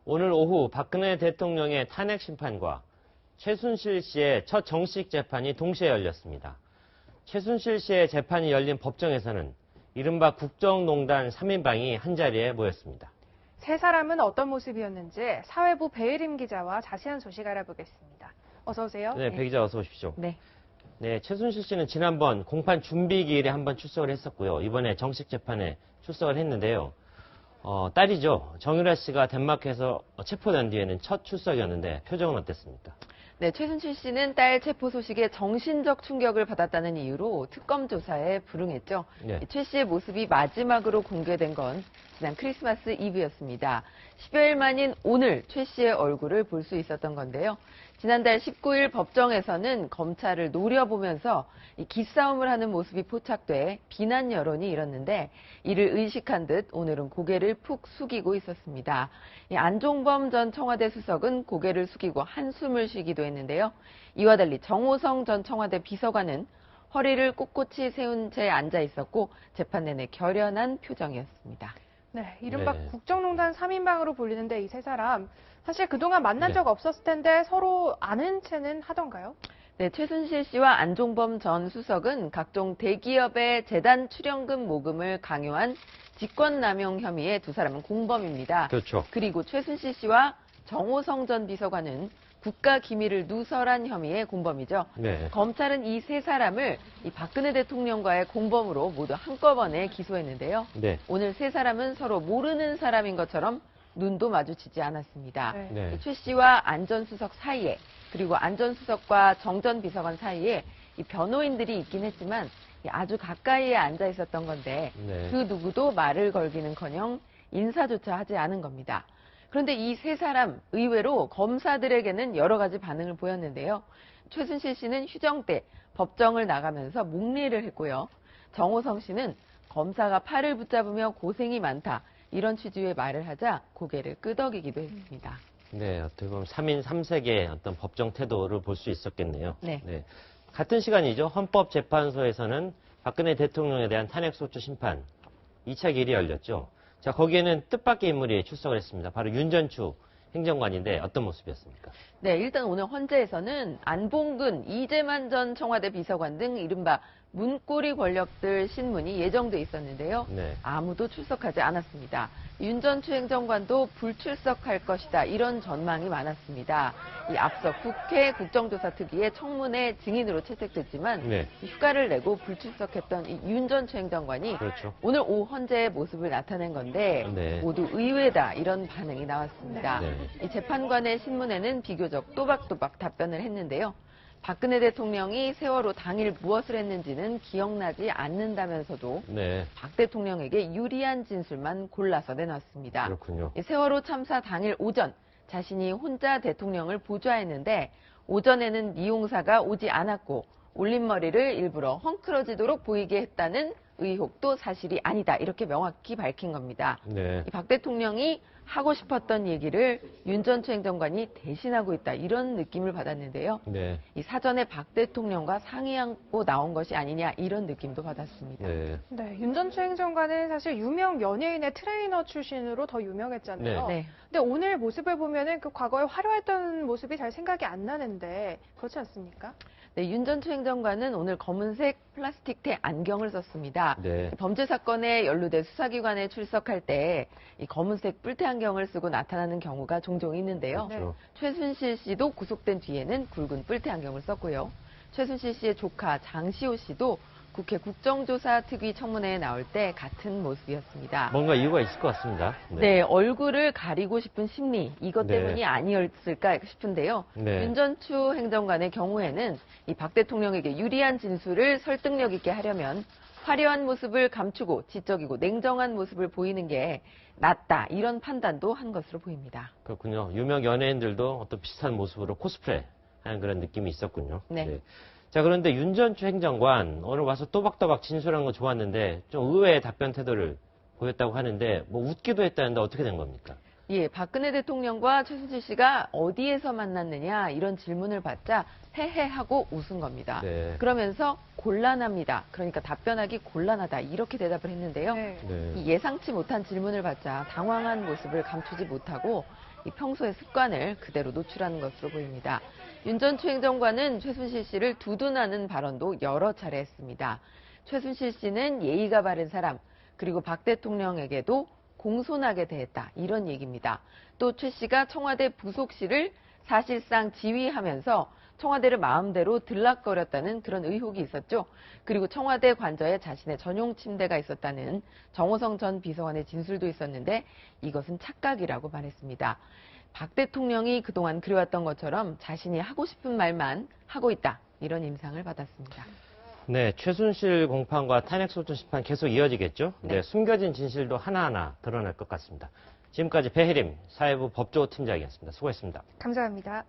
오늘 오후 박근혜 대통령의 탄핵 심판과 최순실 씨의 첫 정식 재판이 동시에 열렸습니다. 최순실 씨의 재판이 열린 법정에서는 이른바 국정농단 3인방이 한자리에 모였습니다. 세 사람은 어떤 모습이었는지 사회부 배혜림 기자와 자세한 소식 알아보겠습니다. 어서 오세요. 네, 배 기자 어서 오십시오. 네. 네, 최순실 씨는 지난번 공판 준비 기일에 한번 출석을 했었고요. 이번에 정식 재판에 출석을 했는데요. 딸이죠. 정유라 씨가 덴마크에서 체포된 뒤에는 첫 출석이었는데 표정은 어땠습니까? 네, 최순실 씨는 딸 체포 소식에 정신적 충격을 받았다는 이유로 특검 조사에 불응했죠. 네. 최 씨의 모습이 마지막으로 공개된 건 지난 크리스마스 이브였습니다. 10여일 만인 오늘 최 씨의 얼굴을 볼 수 있었던 건데요. 지난달 19일 법정에서는 검찰을 노려보면서 이 기싸움을 하는 모습이 포착돼 비난 여론이 일었는데 이를 의식한 듯 오늘은 고개를 푹 숙이고 있었습니다. 안종범 전 청와대 수석은 고개를 숙이고 한숨을 쉬기도 했는데요. 이와 달리 정호성 전 청와대 비서관은 허리를 꼿꼿이 세운 채 앉아 있었고 재판 내내 결연한 표정이었습니다. 네, 이른바 네. 국정농단 3인방으로 불리는데 이 세 사람 사실 그동안 만난 적 없었을 텐데 서로 아는 체는 하던가요? 네, 최순실 씨와 안종범 전 수석은 각종 대기업의 재단 출연금 모금을 강요한 직권남용 혐의의 두 사람은 공범입니다. 그렇죠. 그리고 최순실 씨와 정호성 전 비서관은 국가기밀을 누설한 혐의의 공범이죠. 네. 검찰은 이 세 사람을 이 박근혜 대통령과의 공범으로 모두 한꺼번에 기소했는데요. 네. 오늘 세 사람은 서로 모르는 사람인 것처럼 눈도 마주치지 않았습니다. 네. 네. 최 씨와 안 전 수석 사이에 그리고 안 전 수석과 정 전 비서관 사이에 이 변호인들이 있긴 했지만 아주 가까이에 앉아 있었던 건데 네. 그 누구도 말을 걸기는커녕 인사조차 하지 않은 겁니다. 그런데 이 세 사람 의외로 검사들에게는 여러 가지 반응을 보였는데요. 최순실 씨는 휴정 때 법정을 나가면서 목리를 했고요. 정호성 씨는 검사가 팔을 붙잡으며 고생이 많다. 이런 취지의 말을 하자 고개를 끄덕이기도 했습니다. 네, 어떻게 보면 3인 3색의 어떤 법정 태도를 볼 수 있었겠네요. 네. 같은 시간이죠. 헌법재판소에서는 박근혜 대통령에 대한 탄핵소추 심판 2차 기일이 열렸죠. 자, 거기에는 뜻밖의 인물이 출석을 했습니다. 바로 윤전추 행정관인데 어떤 모습이었습니까? 네, 일단 오늘 헌재에서는 안봉근, 이재만 전 청와대 비서관 등 이른바 문고리 권력들 신문이 예정돼 있었는데요. 네. 아무도 출석하지 않았습니다. 윤전추 행정관도 불출석할 것이다. 이런 전망이 많았습니다. 이 앞서 국회 국정조사특위의 청문회 증인으로 채택됐지만 네. 휴가를 내고 불출석했던 이 윤전추 행정관이 그렇죠. 오늘 오후 헌재의 모습을 나타낸 건데 네. 모두 의외다 이런 반응이 나왔습니다. 네. 이 재판관의 신문에는 비교적 또박또박 답변을 했는데요. 박근혜 대통령이 세월호 당일 무엇을 했는지는 기억나지 않는다면서도 네. 박 대통령에게 유리한 진술만 골라서 내놨습니다. 그렇군요. 이 세월호 참사 당일 오전 자신이 혼자 대통령을 보좌했는데 오전에는 미용사가 오지 않았고 올림머리를 일부러 헝클어지도록 보이게 했다는 의혹도 사실이 아니다. 이렇게 명확히 밝힌 겁니다. 네. 이 박 대통령이 하고 싶었던 얘기를 윤전추 행정관이 대신하고 있다. 이런 느낌을 받았는데요. 네. 이 사전에 박 대통령과 상의하고 나온 것이 아니냐 이런 느낌도 받았습니다. 네. 네, 윤전추 행정관은 사실 유명 연예인의 트레이너 출신으로 더 유명했잖아요. 네. 근데 오늘 모습을 보면은 그 과거에 화려했던 모습이 잘 생각이 안 나는데 그렇지 않습니까? 네, 윤전추 행정관은 오늘 검은색 플라스틱대 안경을 썼습니다. 네. 범죄 사건에 연루돼 수사기관에 출석할 때 이 검은색 뿔테 안경을 쓰고 나타나는 경우가 종종 있는데요. 그렇죠. 최순실 씨도 구속된 뒤에는 굵은 뿔테 안경을 썼고요. 최순실 씨의 조카 장시호 씨도 국회 국정조사특위 청문회에 나올 때 같은 모습이었습니다. 뭔가 이유가 있을 것 같습니다. 네, 얼굴을 가리고 싶은 심리, 이것 네. 때문이 아니었을까 싶은데요. 네. 윤전추 행정관의 경우에는 이 박 대통령에게 유리한 진술을 설득력 있게 하려면 화려한 모습을 감추고 지적이고 냉정한 모습을 보이는 게 낫다, 이런 판단도 한 것으로 보입니다. 그렇군요. 유명 연예인들도 어떤 비슷한 모습으로 코스프레 하는 그런 느낌이 있었군요. 네. 자, 그런데 윤전추 행정관 오늘 와서 또박또박 진술한 거 좋았는데 좀 의외의 답변 태도를 보였다고 하는데 뭐 웃기도 했다는데 어떻게 된 겁니까? 예, 박근혜 대통령과 최순실 씨가 어디에서 만났느냐 이런 질문을 받자 헤헤하고 웃은 겁니다. 네. 그러면서 곤란합니다. 그러니까 답변하기 곤란하다 이렇게 대답을 했는데요. 네. 네. 이 예상치 못한 질문을 받자 당황한 모습을 감추지 못하고 이 평소의 습관을 그대로 노출하는 것으로 보입니다. 윤 전 추행정관은 최순실 씨를 두둔하는 발언도 여러 차례 했습니다. 최순실 씨는 예의가 바른 사람, 그리고 박 대통령에게도 공손하게 대했다. 이런 얘기입니다. 또 최 씨가 청와대 부속실을 사실상 지휘하면서 청와대를 마음대로 들락거렸다는 그런 의혹이 있었죠. 그리고 청와대 관저에 자신의 전용 침대가 있었다는 정호성 전 비서관의 진술도 있었는데 이것은 착각이라고 말했습니다. 박 대통령이 그동안 그래왔던 것처럼 자신이 하고 싶은 말만 하고 있다. 이런 인상을 받았습니다. 네, 최순실 공판과 탄핵소추 심판 계속 이어지겠죠? 네, 숨겨진 진실도 하나하나 드러날 것 같습니다. 지금까지 배혜림 사회부 법조팀장이었습니다. 수고했습니다. 감사합니다.